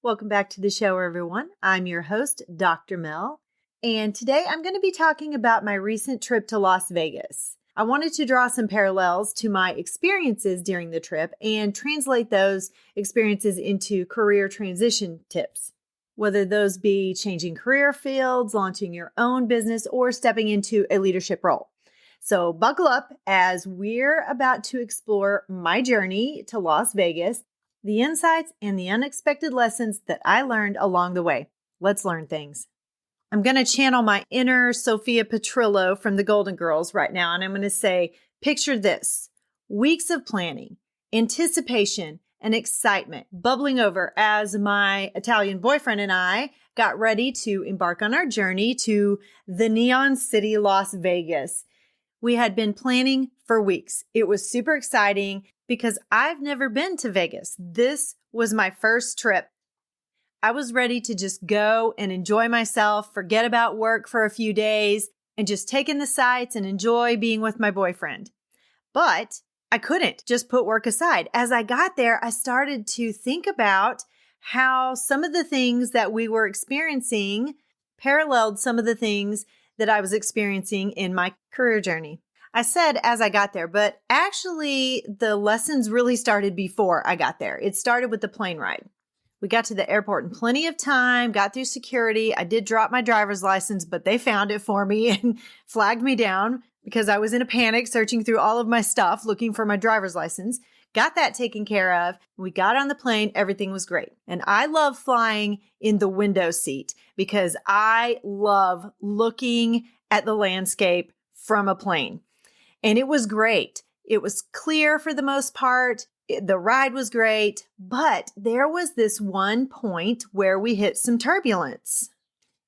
Welcome back to the show, everyone. I'm your host, Dr. Mel, and today I'm going to be talking about my recent trip to Las Vegas. I wanted to draw some parallels to my experiences during the trip and translate those experiences into career transition tips, whether those be changing career fields, launching your own business, or stepping into a leadership role. So buckle up as we're about to explore my journey to Las Vegas, the insights and the unexpected lessons that I learned along the way. Let's learn things. I'm going to channel my inner Sophia Petrillo from the Golden Girls right now, and I'm going to say, picture this: weeks of planning, anticipation, and excitement bubbling over as my Italian boyfriend and I got ready to embark on our journey to the Neon City, Las Vegas. We had been planning for weeks. It was super exciting because I've never been to Vegas. This was my first trip. I was ready to just go and enjoy myself, forget about work for a few days, and just take in the sights and enjoy being with my boyfriend. But I couldn't just put work aside. As I got there, I started to think about how some of the things that we were experiencing paralleled some of the things that I was experiencing in my career journey. I said as I got there, but actually the lessons really started before I got there. It started with the plane ride. We got to the airport in plenty of time, got through security. I did drop my driver's license, but they found it for me and flagged me down because I was in a panic searching through all of my stuff, looking for my driver's license. Got that taken care of. We got on the plane. Everything was great. And I love flying in the window seat because I love looking at the landscape from a plane. And it was great. It was clear for the most part. The ride was great, but there was this one point where we hit some turbulence.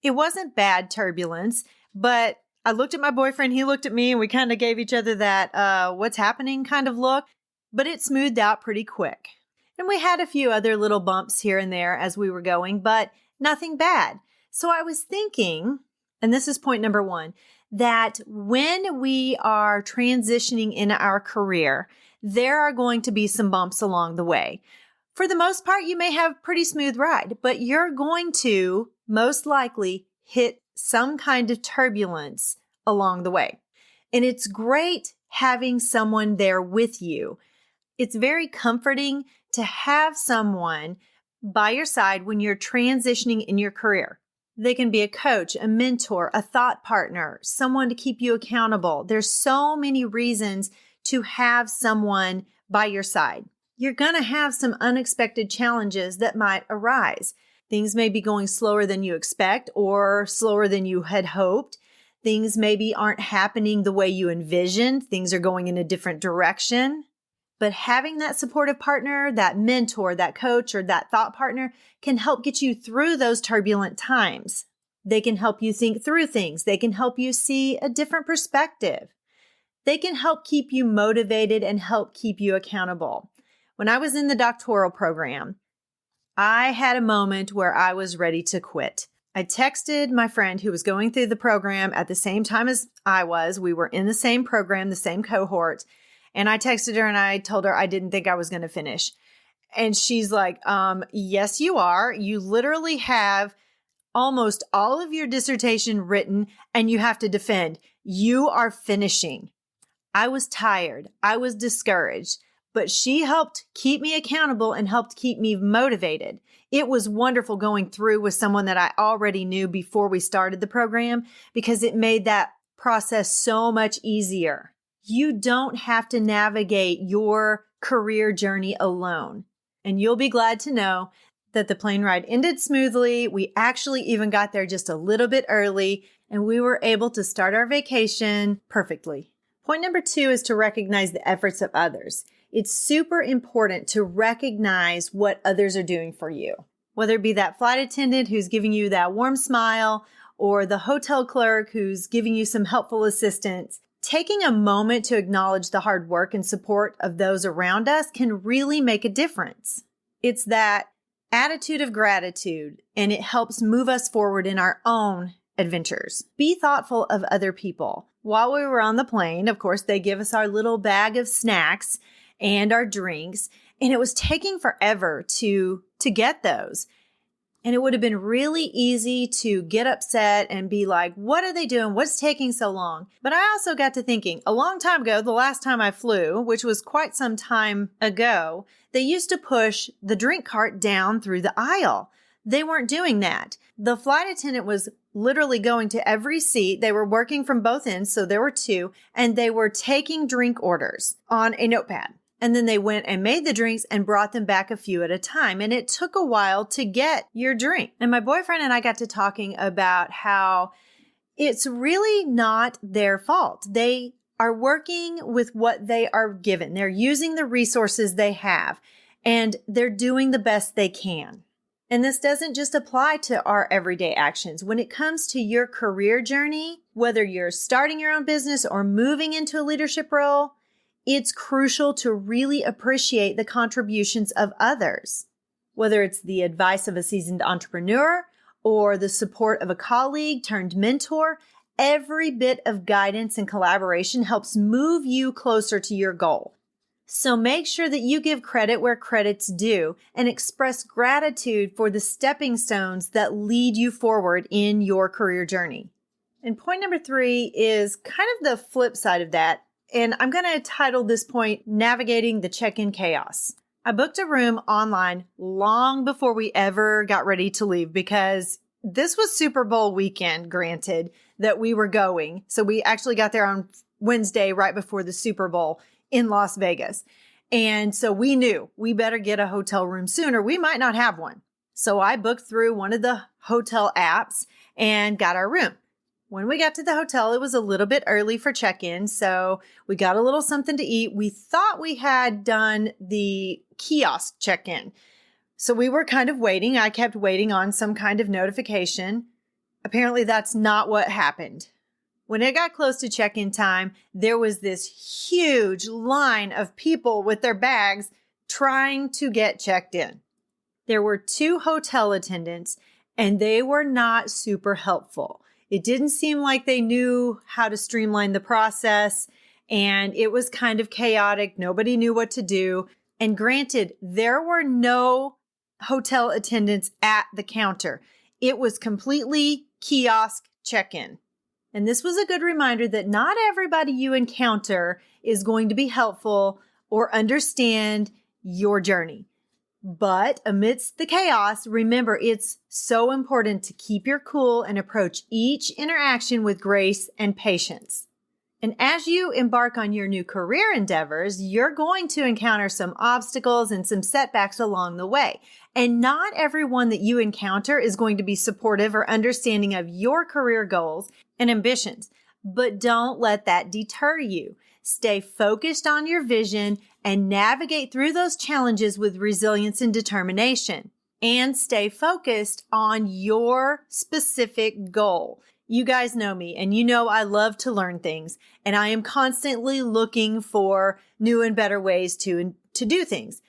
It wasn't bad turbulence, but I looked at my boyfriend, he looked at me, and we kind of gave each other that, what's happening kind of look, but it smoothed out pretty quick. And we had a few other little bumps here and there as we were going, but nothing bad. So I was thinking, and this is point number one, that when we are transitioning in our career, there are going to be some bumps along the way. For the most part, you may have a pretty smooth ride, but you're going to most likely hit some kind of turbulence along the way. And it's great having someone there with you. It's very comforting to have someone by your side when you're transitioning in your career. They can be a coach, a mentor, a thought partner, someone to keep you accountable. There's so many reasons to have someone by your side. You're going to have some unexpected challenges that might arise. Things may be going slower than you expect or slower than you had hoped. Things maybe aren't happening the way you envisioned. Things are going in a different direction. But having that supportive partner, that mentor, that coach, or that thought partner can help get you through those turbulent times. They can help you think through things. They can help you see a different perspective. They can help keep you motivated and help keep you accountable. When I was in the doctoral program, I had a moment where I was ready to quit. I texted my friend who was going through the program at the same time as I was. We were in the same program, the same cohort. And I texted her and I told her I didn't think I was going to finish. And she's like, yes, you are. You literally have almost all of your dissertation written and you have to defend. You are finishing. I was tired. I was discouraged, but she helped keep me accountable and helped keep me motivated. It was wonderful going through with someone that I already knew before we started the program because it made that process so much easier. You don't have to navigate your career journey alone. And you'll be glad to know that the plane ride ended smoothly. We actually even got there just a little bit early, and we were able to start our vacation perfectly. Point number 2 is to recognize the efforts of others. It's super important to recognize what others are doing for you, whether it be that flight attendant who's giving you that warm smile or the hotel clerk who's giving you some helpful assistance. Taking a moment to acknowledge the hard work and support of those around us can really make a difference. It's that attitude of gratitude, and it helps move us forward in our own adventures. Be thoughtful of other people. While we were on the plane, of course, they give us our little bag of snacks and our drinks, and it was taking forever to get those. And it would have been really easy to get upset and be like, what are they doing? What's taking so long? But I also got to thinking, a long time ago, the last time I flew, which was quite some time ago, they used to push the drink cart down through the aisle. They weren't doing that. The flight attendant was literally going to every seat. They were working from both ends, so there were two, and they were taking drink orders on a notepad. And then they went and made the drinks and brought them back a few at a time. And it took a while to get your drink. And my boyfriend and I got to talking about how it's really not their fault. They are working with what they are given. They're using the resources they have, and they're doing the best they can. And this doesn't just apply to our everyday actions. When it comes to your career journey, whether you're starting your own business or moving into a leadership role, it's crucial to really appreciate the contributions of others. Whether it's the advice of a seasoned entrepreneur or the support of a colleague turned mentor, every bit of guidance and collaboration helps move you closer to your goal. So make sure that you give credit where credit's due and express gratitude for the stepping stones that lead you forward in your career journey. And point number 3 is kind of the flip side of that. And I'm going to title this point, Navigating the Check-in Chaos. I booked a room online long before we ever got ready to leave because this was Super Bowl weekend, granted, that we were going. So we actually got there on Wednesday right before the Super Bowl in Las Vegas. And so we knew we better get a hotel room sooner. We might not have one. So I booked through one of the hotel apps and got our room. When we got to the hotel, it was a little bit early for check-in, so we got a little something to eat. We thought we had done the kiosk check-in, so we were kind of waiting. I kept waiting on some kind of notification. Apparently, that's not what happened. When it got close to check-in time, there was this huge line of people with their bags trying to get checked in. There were 2 hotel attendants, and they were not super helpful. It didn't seem like they knew how to streamline the process, and it was kind of chaotic. Nobody knew what to do. And granted, there were no hotel attendants at the counter. It was completely kiosk check-in. And this was a good reminder that not everybody you encounter is going to be helpful or understand your journey. But amidst the chaos, remember, it's so important to keep your cool and approach each interaction with grace and patience. And as you embark on your new career endeavors, you're going to encounter some obstacles and some setbacks along the way. And not everyone that you encounter is going to be supportive or understanding of your career goals and ambitions. But don't let that deter you. Stay focused on your vision and navigate through those challenges with resilience and determination. And stay focused on your specific goal. You guys know me, and you know I love to learn things, and I am constantly looking for new and better ways to do things.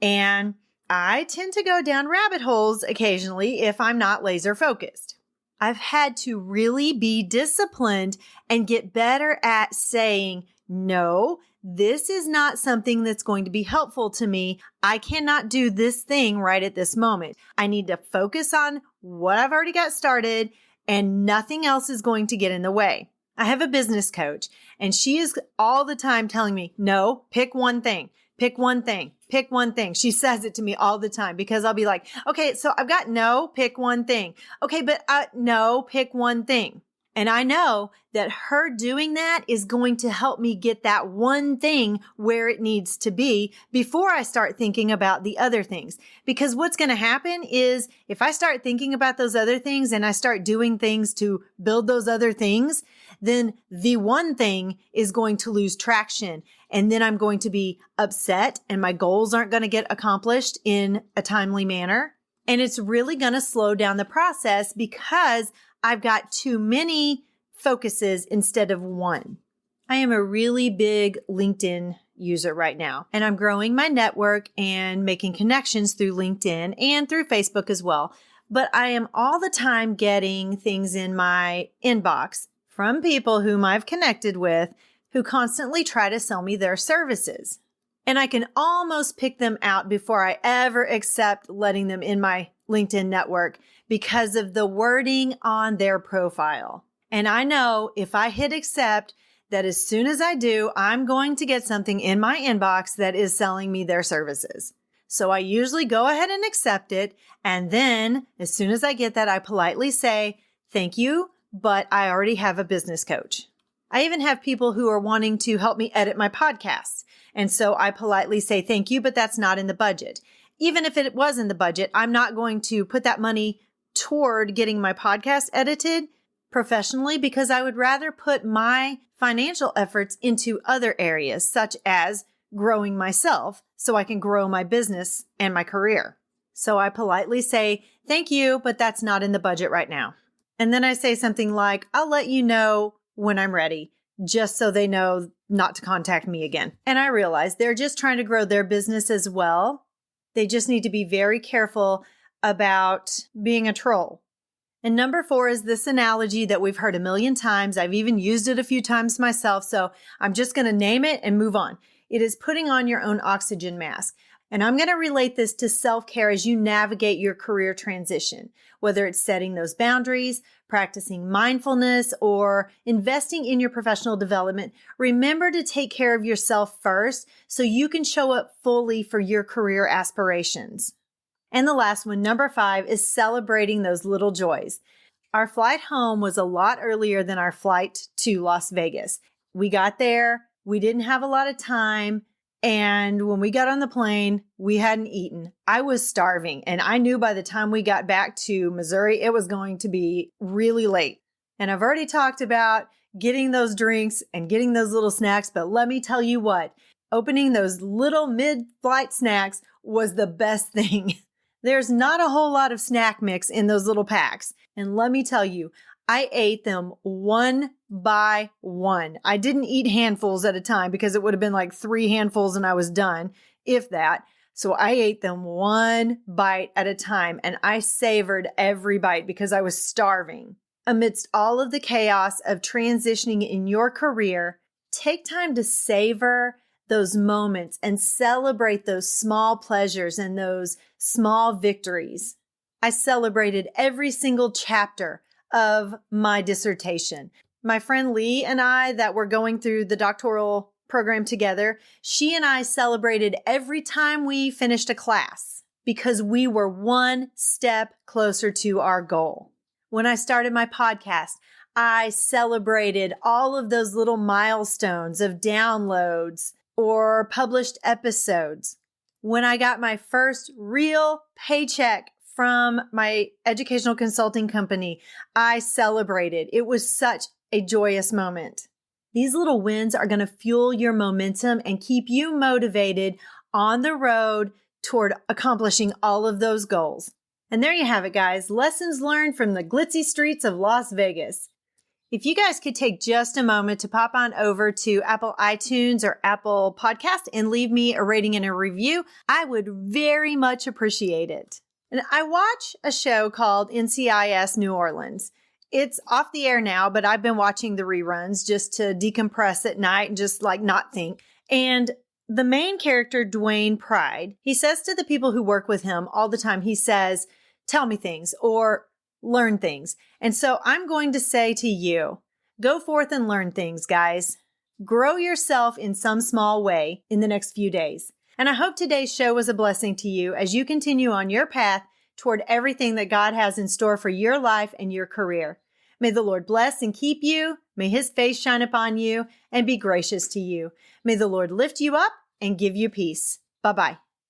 And I tend to go down rabbit holes occasionally if I'm not laser focused. I've had to really be disciplined and get better at saying, no, this is not something that's going to be helpful to me. I cannot do this thing right at this moment. I need to focus on what I've already got started, and nothing else is going to get in the way. I have a business coach, and she is all the time telling me, no, pick one thing, pick one thing, pick one thing. She says it to me all the time because I'll be like, okay, so I've got no, pick one thing. Okay, but no, pick one thing. And I know that her doing that is going to help me get that one thing where it needs to be before I start thinking about the other things. Because what's going to happen is if I start thinking about those other things and I start doing things to build those other things, then the one thing is going to lose traction. And then I'm going to be upset and my goals aren't going to get accomplished in a timely manner. And it's really going to slow down the process because I've got too many focuses instead of one. I am a really big LinkedIn user right now, and I'm growing my network and making connections through LinkedIn and through Facebook as well. But I am all the time getting things in my inbox from people whom I've connected with who constantly try to sell me their services. And I can almost pick them out before I ever accept letting them in my LinkedIn network because of the wording on their profile. And I know if I hit accept, that as soon as I do, I'm going to get something in my inbox that is selling me their services. So I usually go ahead and accept it. And then as soon as I get that, I politely say, thank you, but I already have a business coach. I even have people who are wanting to help me edit my podcasts. And so I politely say, thank you, but that's not in the budget. Even if it was in the budget, I'm not going to put that money toward getting my podcast edited professionally because I would rather put my financial efforts into other areas, such as growing myself so I can grow my business and my career. So I politely say, thank you, but that's not in the budget right now. And then I say something like, I'll let you know when I'm ready, just so they know not to contact me again. And I realize they're just trying to grow their business as well. They just need to be very careful about being a troll. And number 4 is this analogy that we've heard a million times. I've even used it a few times myself, so I'm just going to name it and move on. It is putting on your own oxygen mask. And I'm going to relate this to self-care as you navigate your career transition, whether it's setting those boundaries, practicing mindfulness, or investing in your professional development. Remember to take care of yourself first so you can show up fully for your career aspirations. And the last one, number 5, is celebrating those little joys. Our flight home was a lot earlier than our flight to Las Vegas. We got there, we didn't have a lot of time, and when we got on the plane, we hadn't eaten. I was starving, and I knew by the time we got back to Missouri, it was going to be really late. And I've already talked about getting those drinks and getting those little snacks, but let me tell you what, opening those little mid-flight snacks was the best thing. There's not a whole lot of snack mix in those little packs. And let me tell you, I ate them one by one. I didn't eat handfuls at a time because it would have been like 3 handfuls and I was done, if that. So I ate them one bite at a time and I savored every bite because I was starving. Amidst all of the chaos of transitioning in your career, take time to savor those moments and celebrate those small pleasures and those small victories. I celebrated every single chapter of my dissertation. My friend Lee and I that were going through the doctoral program together, she and I celebrated every time we finished a class because we were one step closer to our goal. When I started my podcast, I celebrated all of those little milestones of downloads or published episodes. When I got my first real paycheck from my educational consulting company, I celebrated. It was such a joyous moment. These little wins are going to fuel your momentum and keep you motivated on the road toward accomplishing all of those goals. And there you have it, guys. Lessons learned from the glitzy streets of Las Vegas. If you guys could take just a moment to pop on over to Apple iTunes or Apple Podcast and leave me a rating and a review, I would very much appreciate it. And I watch a show called NCIS New Orleans. It's off the air now, but I've been watching the reruns just to decompress at night and just like not think. And the main character, Dwayne Pride, he says to the people who work with him all the time, he says, tell me things or learn things. And so I'm going to say to you, go forth and learn things, guys. Grow yourself in some small way in the next few days. And I hope today's show was a blessing to you as you continue on your path toward everything that God has in store for your life and your career. May the Lord bless and keep you. May his face shine upon you and be gracious to you. May the Lord lift you up and give you peace. Bye-bye.